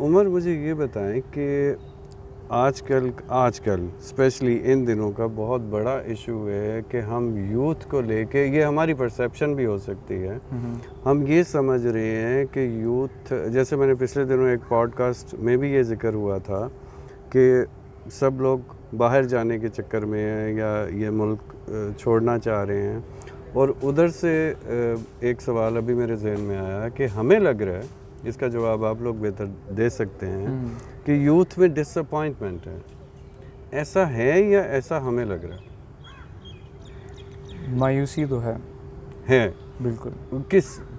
उमर मुझे ये बताएं कि आजकल स्पेशली इन दिनों का बहुत बड़ा इशू है कि हम यूथ को लेके, ये हमारी परसेप्शन भी हो सकती है, हम ये समझ रहे हैं कि यूथ, जैसे मैंने पिछले दिनों एक पॉडकास्ट में भी ये जिक्र हुआ था कि सब लोग बाहर जाने के चक्कर में हैं या ये मुल्क छोड़ना चाह रहे हैं। और उधर से एक सवाल अभी मेरे जहन में आया कि हमें लग रहा है, इसका जवाब आप लोग बेहतर दे सकते हैं, कि यूथ में डिसअपॉइंटमेंट है। ऐसा है या ऐसा हमें लग रहा है? मायूसी तो है बिल्कुल।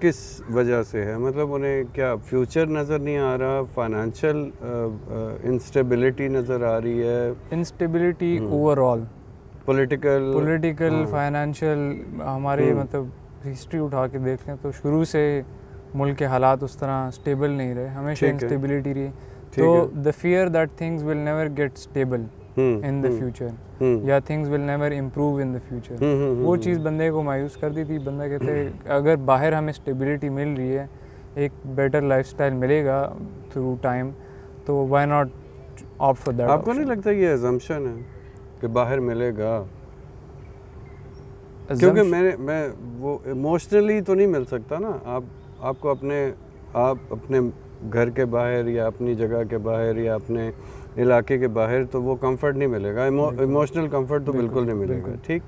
किस वजह से है? मतलब उन्हें क्या फ्यूचर नज़र नहीं आ रहा, फाइनेंशियल इंस्टेबिलिटी नज़र आ रही है? इंस्टेबिलिटी ओवरऑल, पॉलिटिकल फाइनेंशियल, हमारे मतलब हिस्ट्री उठा के देख लें तो शुरू से मुल्क के हालात उस तरह स्टेबल नहीं रहे, हमेशा इंस्टेबिलिटी रही। तो the fear that things will never get stable in the future, या things will never improve in the future, वो चीज़ बंदे को मायूस कर दी थी। बंदा कहते हैं अगर बाहर हमें स्टेबिलिटी मिल रही है, एक बेटर लाइफस्टाइल मिलेगा थ्रू टाइम, तो why not opt for that. आपको नहीं लगता ये अजम्पशन है कि बाहर मिलेगा? क्योंकि मैं वो इमोशनली तो नहीं मिल सकता ना। आपको अपने घर के बाहर या अपनी जगह के बाहर या अपने इलाके के बाहर तो वो कंफर्ट नहीं मिलेगा, इमोशनल कंफर्ट तो बिल्कुल नहीं मिलेगा, ठीक।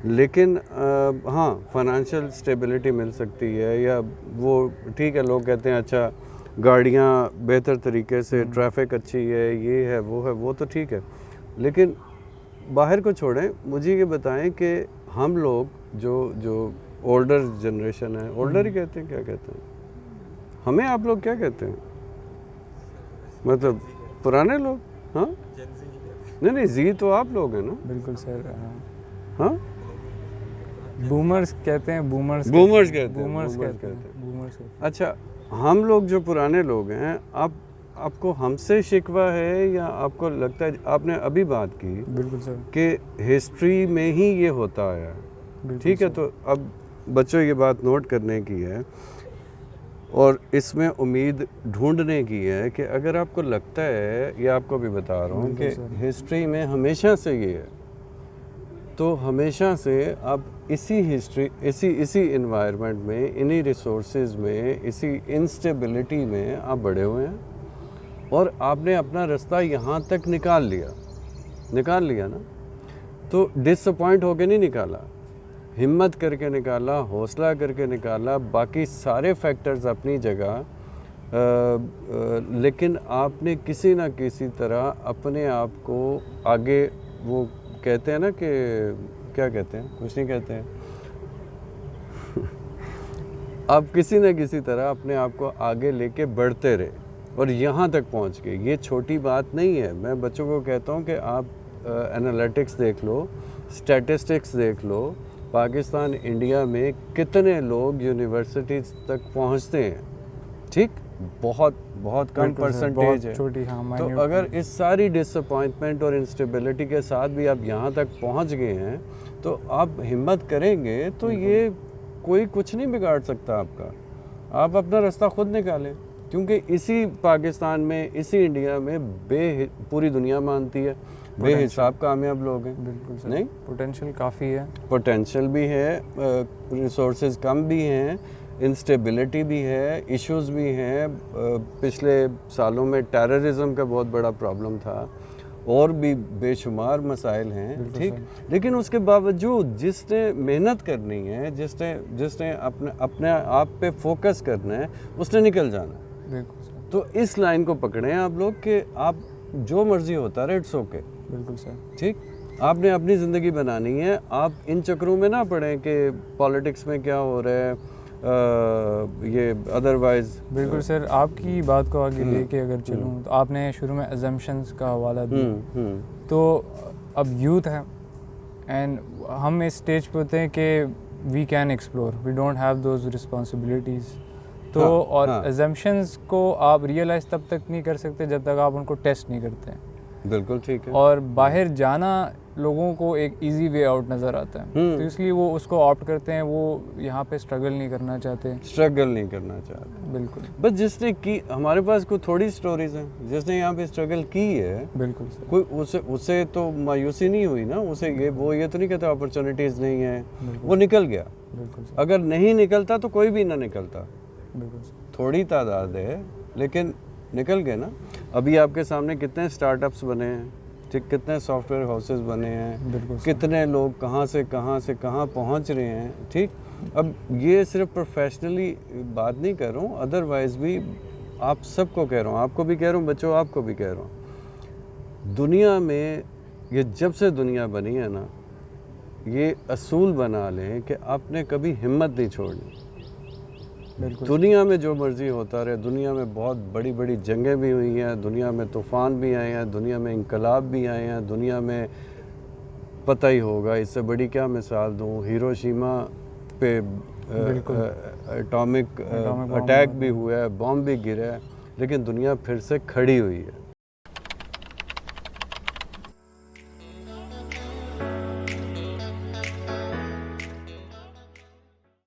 लेकिन हाँ, फाइनेंशियल स्टेबिलिटी मिल सकती है, या वो ठीक है, लोग कहते हैं अच्छा गाड़ियाँ बेहतर तरीके से, ट्रैफिक अच्छी है, ये है वो तो ठीक है। लेकिन बाहर को छोड़ें, मुझे ये बताएं कि हम लोग जो ओल्डर जनरेशन है, ओल्डर ही कहते हैं, क्या कहते हैं हमें, आप लोग क्या कहते हैं? मतलब पुराने लोग? हाँ, नहीं जी तो आप लोग हैं ना? बिल्कुल सर। हाँ, बूमर्स कहते हैं, बूमर्स कहते हैं। अच्छा, हम लोग जो पुराने लोग हैं, आपको हमसे शिकवा है या आपको लगता है, आपने अभी बात की बिल्कुल सर कि हिस्ट्री में ही ये होता है, ठीक है? तो अब बच्चों ये बात नोट करने की है और इसमें उम्मीद ढूंढने की है कि अगर आपको लगता है, ये आपको भी बता रहा हूँ कि हिस्ट्री में हमेशा से ये है, तो हमेशा से आप इसी इन्वायरमेंट में, इन्हीं रिसोर्सेज में, इसी इंस्टेबिलिटी में आप बड़े हुए हैं और आपने अपना रास्ता यहाँ तक निकाल लिया ना। तो डिसअपॉइंट होके नहीं निकाला, हिम्मत करके निकाला, हौसला करके निकाला, बाकी सारे फैक्टर्स अपनी जगह, लेकिन आपने किसी ना किसी तरह अपने आप को आगे, वो कहते हैं ना कि क्या कहते हैं, कुछ नहीं कहते हैं आप किसी न किसी तरह अपने आप को आगे लेके बढ़ते रहे और यहाँ तक पहुँच गए। ये छोटी बात नहीं है। मैं बच्चों को कहता हूँ कि आप एनालिटिक्स देख लो, स्टैटिस्टिक्स देख लो, पाकिस्तान, इंडिया में कितने लोग यूनिवर्सिटीज़ तक पहुँचते हैं, ठीक, बहुत कम परसेंटेज है। तो अगर इस सारी डिसअपॉइंटमेंट और इंस्टेबिलिटी के साथ भी आप यहाँ तक पहुँच गए हैं, तो आप हिम्मत करेंगे तो ये कोई कुछ नहीं बिगाड़ सकता आपका। आप अपना रास्ता खुद निकालें, क्योंकि इसी पाकिस्तान में, इसी इंडिया में पूरी दुनिया मानती है बेहिसाब कामयाब लोग हैं। बिल्कुल सर, नहीं, पोटेंशियल काफ़ी है, पोटेंशियल भी है, रिसोर्सेज कम भी हैं, इंस्टेबिलिटी भी है, इश्यूज भी हैं। पिछले सालों में टेररिज्म का बहुत बड़ा प्रॉब्लम था, और भी बेशुमार मसाइल हैं, ठीक। लेकिन उसके बावजूद जिसने मेहनत करनी है, जिसने अपने आप पे फोकस करना है, उसने निकल जाना है। तो इस लाइन को पकड़ें आप लोग कि आप जो मर्जी होता रहे, इट्स ओके। बिल्कुल सर, ठीक। आपने अपनी ज़िंदगी बनानी है, आप इन चक्रों में ना पड़ें कि पॉलिटिक्स में क्या हो रहा है, ये अदरवाइज। बिल्कुल सर, आपकी बात को आगे लेके अगर चलूँ, तो आपने शुरू में अजम्पशंस का हवाला दिया, तो अब यूथ है एंड हम इस स्टेज पे होते हैं कि we can explore, we don't have those responsibilities. तो और अजम्पशंस को आप रियलाइज़ तब तक नहीं कर सकते जब तक आप उनको टेस्ट नहीं करते हैं। बिल्कुल ठीक है। और बाहर जाना लोगों को एक इजी वे आउट नज़र आता है, तो इसलिए वो उसको ऑप्ट करते हैं, वो यहाँ पे स्ट्रगल नहीं करना चाहते। स्ट्रगल नहीं करना चाहते, बिल्कुल। बस जिसने की, हमारे पास कोई थोड़ी स्टोरीज हैं, जिसने यहाँ पे स्ट्रगल की है, बिल्कुल सर। कोई उसे तो मायूसी नहीं हुई ना, उसे ये तो नहीं कहता अपॉर्चुनिटीज़ नहीं है, वो निकल गया। बिल्कुल सर। अगर नहीं निकलता तो कोई भी ना निकलता, बिल्कुल सर। थोड़ी तादाद है लेकिन निकल गए ना। अभी आपके सामने कितने स्टार्टअप्स बने हैं, ठीक, कितने सॉफ्टवेयर हाउसेस बने हैं, बिल्कुल सर। कितने लोग कहाँ से कहाँ पहुँच रहे हैं, ठीक। अब ये सिर्फ प्रोफेशनली बात नहीं कर रहा हूँ, अदरवाइज भी आप सबको कह रहा हूँ, आपको भी कह रहा हूँ बच्चों, आपको भी कह रहा हूँ। दुनिया में ये जब से दुनिया बनी है ना, ये असूल बना लें कि आपने कभी हिम्मत नहीं छोड़नी। दुनिया में जो मर्ज़ी होता रहे, दुनिया में बहुत बड़ी बड़ी जंगें भी हुई हैं, दुनिया में तूफ़ान भी आए हैं, दुनिया में इनकलाब भी आए हैं, दुनिया में पता ही होगा, इससे बड़ी क्या मिसाल दूँ, हिरोशिमा पे एटॉमिक अटैक भी हुआ है, बॉम्ब भी गिरा है, लेकिन दुनिया फिर से खड़ी हुई है।